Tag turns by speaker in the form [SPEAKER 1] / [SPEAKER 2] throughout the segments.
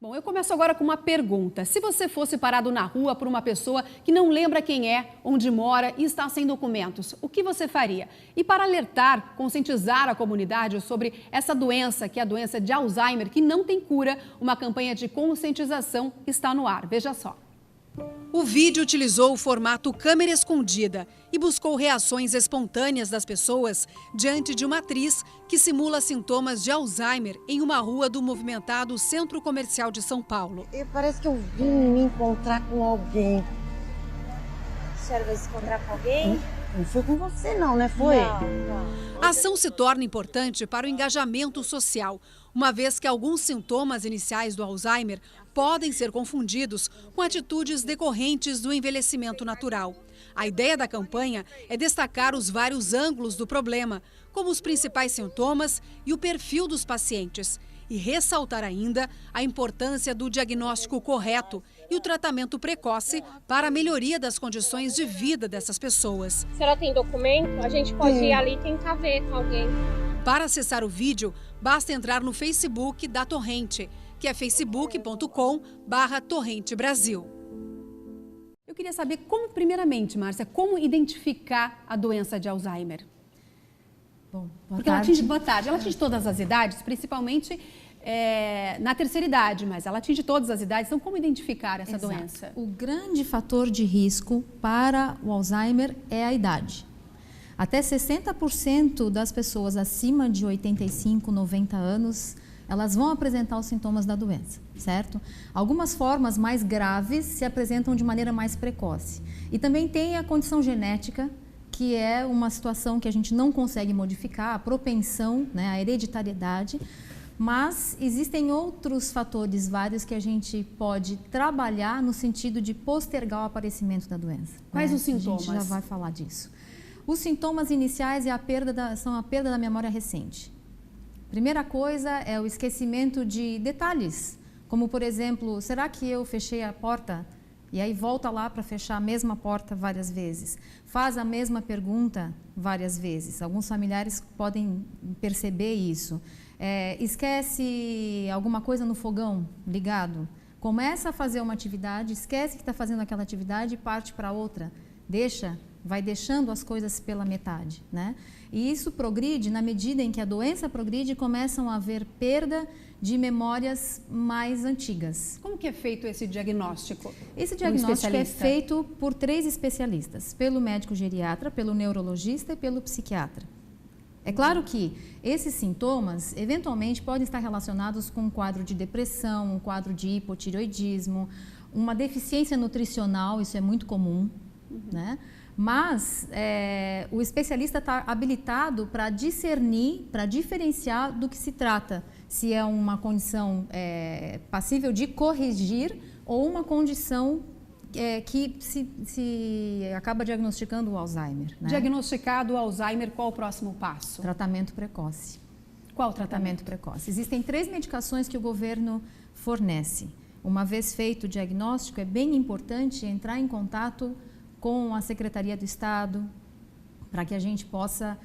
[SPEAKER 1] Bom, eu começo agora com uma pergunta. Se você fosse parado na rua por uma pessoa que não lembra quem é, onde mora e está sem documentos, o que você faria? E para alertar, conscientizar a comunidade sobre essa doença, que é a doença de Alzheimer, que não tem cura, uma campanha de conscientização está no ar. Veja só. O vídeo utilizou o formato câmera escondida e buscou reações espontâneas das pessoas diante de uma atriz que simula sintomas de Alzheimer em uma rua do movimentado Centro Comercial de São Paulo.
[SPEAKER 2] Parece que eu vim me encontrar com alguém.
[SPEAKER 3] A senhora vai se encontrar com alguém?
[SPEAKER 2] Não foi com você não, né? Foi?
[SPEAKER 3] Não.
[SPEAKER 1] A ação se torna importante para o engajamento social, uma vez que alguns sintomas iniciais do Alzheimer podem ser confundidos com atitudes decorrentes do envelhecimento natural. A ideia da campanha é destacar os vários ângulos do problema, como os principais sintomas e o perfil dos pacientes, e ressaltar ainda a importância do diagnóstico correto e o tratamento precoce para a melhoria das condições de vida dessas pessoas.
[SPEAKER 3] A senhora tem documento? A gente pode ir ali e tentar ver com alguém.
[SPEAKER 1] Para acessar o vídeo, basta entrar no Facebook da Torrente, que é facebook.com/Torrente Brasil. Eu queria saber primeiramente, Márcia, como identificar a doença de Alzheimer?
[SPEAKER 4] Bom,
[SPEAKER 1] Porque ela atinge todas as idades, principalmente na terceira idade, mas ela atinge todas as idades. Então, como identificar essa doença?
[SPEAKER 4] O grande fator de risco para o Alzheimer é a idade. Até 60% das pessoas acima de 85, 90 anos, elas vão apresentar os sintomas da doença, certo? Algumas formas mais graves se apresentam de maneira mais precoce. E também tem a condição genética, que é uma situação que a gente não consegue modificar, a propensão, né, a hereditariedade, mas existem outros fatores vários que a gente pode trabalhar no sentido de postergar o aparecimento da doença.
[SPEAKER 1] Quais os sintomas?
[SPEAKER 4] A gente já vai falar disso. Os sintomas iniciais são a perda da memória recente. Primeira coisa é o esquecimento de detalhes, como por exemplo, será que eu fechei a porta? E aí volta lá para fechar a mesma porta várias vezes. Faz a mesma pergunta várias vezes. Alguns familiares podem perceber isso. Esquece alguma coisa no fogão ligado. Começa a fazer uma atividade, esquece que está fazendo aquela atividade e parte para outra. Vai deixando as coisas pela metade, né? E isso progride, na medida em que a doença progride, começam a haver perda de memórias mais antigas.
[SPEAKER 1] Como que é feito esse diagnóstico?
[SPEAKER 4] Esse diagnóstico é feito por 3 especialistas, pelo médico geriatra, pelo neurologista e pelo psiquiatra. É claro que esses sintomas, eventualmente, podem estar relacionados com um quadro de depressão, um quadro de hipotireoidismo, uma deficiência nutricional, isso é muito comum, né? Mas o especialista está habilitado para discernir, para diferenciar do que se trata, se é uma condição passível de corrigir ou uma condição que se acaba diagnosticando o Alzheimer. Né?
[SPEAKER 1] Diagnosticado o Alzheimer, qual o próximo passo?
[SPEAKER 4] Tratamento precoce.
[SPEAKER 1] Qual o tratamento
[SPEAKER 4] precoce? Existem 3 medicações que o governo fornece. Uma vez feito o diagnóstico, é bem importante entrar em contato com a Secretaria do Estado, para que a gente possa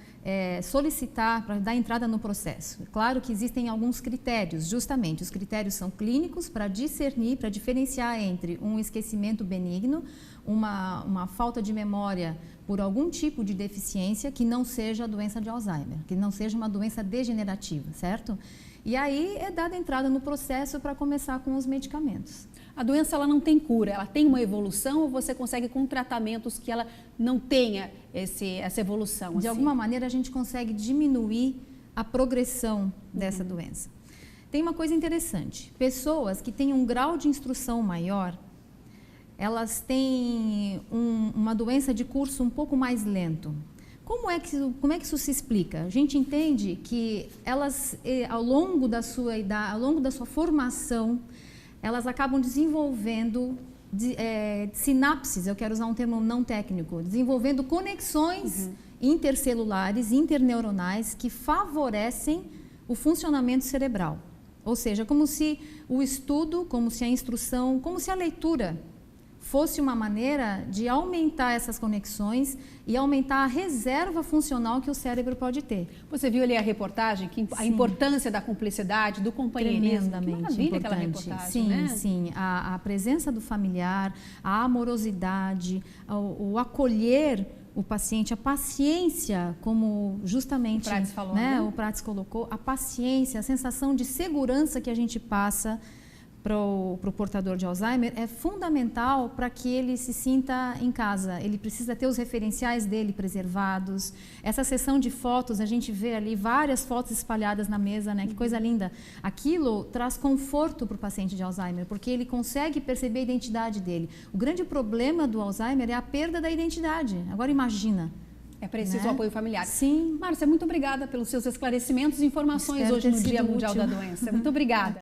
[SPEAKER 4] solicitar, para dar entrada no processo. Claro que existem alguns critérios, justamente, os critérios são clínicos para discernir, para diferenciar entre um esquecimento benigno, uma falta de memória por algum tipo de deficiência que não seja a doença de Alzheimer, que não seja uma doença degenerativa, certo? E aí é dada entrada no processo para começar com os medicamentos.
[SPEAKER 1] A doença ela não tem cura, ela tem uma evolução ou você consegue com tratamentos que ela não tenha essa evolução?
[SPEAKER 4] De alguma maneira a gente consegue diminuir a progressão dessa doença. Tem uma coisa interessante, pessoas que têm um grau de instrução maior, elas têm uma doença de curso um pouco mais lento. Como é que isso se explica? A gente entende que elas, ao longo da sua idade, ao longo da sua formação, elas acabam desenvolvendo sinapses, eu quero usar um termo não técnico, desenvolvendo conexões intercelulares, interneuronais que favorecem o funcionamento cerebral. Ou seja, como se o estudo, como se a instrução, como se a leitura fosse uma maneira de aumentar essas conexões e aumentar a reserva funcional que o cérebro pode ter.
[SPEAKER 1] Você viu ali a reportagem, que a importância da cumplicidade, do companheirismo.
[SPEAKER 4] Tremendamente
[SPEAKER 1] que maravilha
[SPEAKER 4] importante.
[SPEAKER 1] Aquela reportagem,
[SPEAKER 4] sim,
[SPEAKER 1] né?
[SPEAKER 4] sim. A presença do familiar, a amorosidade, o acolher o paciente, a paciência, como justamente
[SPEAKER 1] o Prates falou,
[SPEAKER 4] né? O Prates colocou, a paciência, a sensação de segurança que a gente passa para o portador de Alzheimer é fundamental para que ele se sinta em casa. Ele precisa ter os referenciais dele preservados. Essa sessão de fotos, a gente vê ali várias fotos espalhadas na mesa, né? Que coisa linda. Aquilo traz conforto para o paciente de Alzheimer, porque ele consegue perceber a identidade dele. O grande problema do Alzheimer é a perda da identidade. Agora imagina.
[SPEAKER 1] É preciso
[SPEAKER 4] né?
[SPEAKER 1] o apoio familiar.
[SPEAKER 4] Sim.
[SPEAKER 1] Márcia, muito obrigada pelos seus esclarecimentos e informações
[SPEAKER 4] Espero
[SPEAKER 1] hoje no
[SPEAKER 4] ter
[SPEAKER 1] Dia
[SPEAKER 4] sido
[SPEAKER 1] Mundial
[SPEAKER 4] útil.
[SPEAKER 1] da Doença. Muito obrigada.